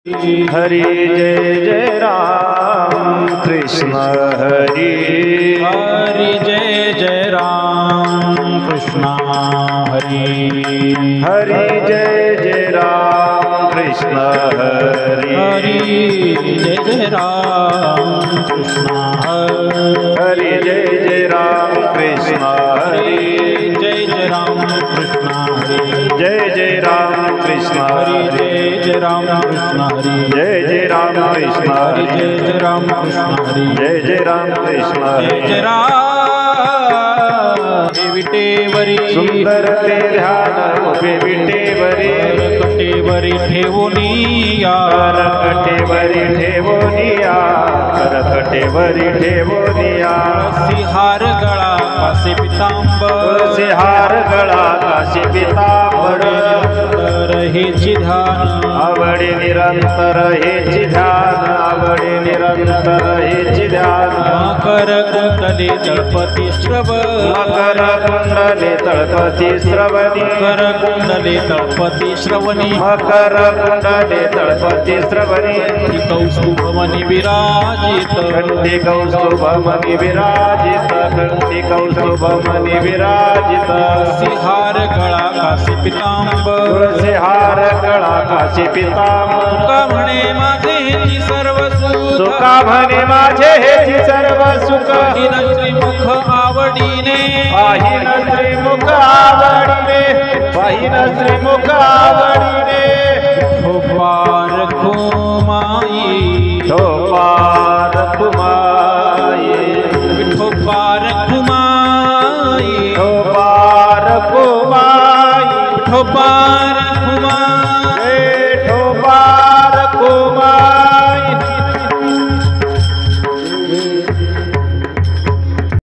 हरि जय जय राम कृष्ण हरि हरि जय जय राम कृष्ण हरि हरि जय जय राम कृष्ण हरि हरि जय जय राम कृष्ण हरि जय जय राम कृष्ण हरि जय जय राम कृष्ण हरि जय जय राम कृष्ण हरि हरि जय जय राम कृष्ण हरि जय जय राम कृष्ण हरि हरि जय जय राम कृष्ण हरि जय जय राम कृष्ण जय हरि जय राम विटेवरी सुंदर ते ध्यान उभे विटेवरी कटेवरी ठेवुनिया करकटेवरी ठेवोनिया करकटेवरी ठेवोनिया सिहार गळा कासे पितांबर तुळसी हार गळा काशी पितांबर हेची ध्यान आवडी निरंतर हेची ध्यान आवडी निरंतर हेची ध्यान मकर कुंडले तळपती श्रव मकर कुंडले तळपती श्रवणी मकर कुंडले तळपती श्रवणी मकर कुंडले तळपती श्रवणी कौस्तुभमणी विराजित कंठी कौस्तुभमणी विराजित कंठी कौस्तुभमणी विराजित सिहार गळा कासे पितांबर तुळसी हार गळा काशी पितांबर तुका म्हणे माझे हेची सर्व सुख सुका म्हणे माझे हेची सर्व सुख पाहिन त्रिमुख आवडीने पाहिन त्रिमुख आवडीने पाहिन त्रिमुख आवडीने पार खुमाई झोपा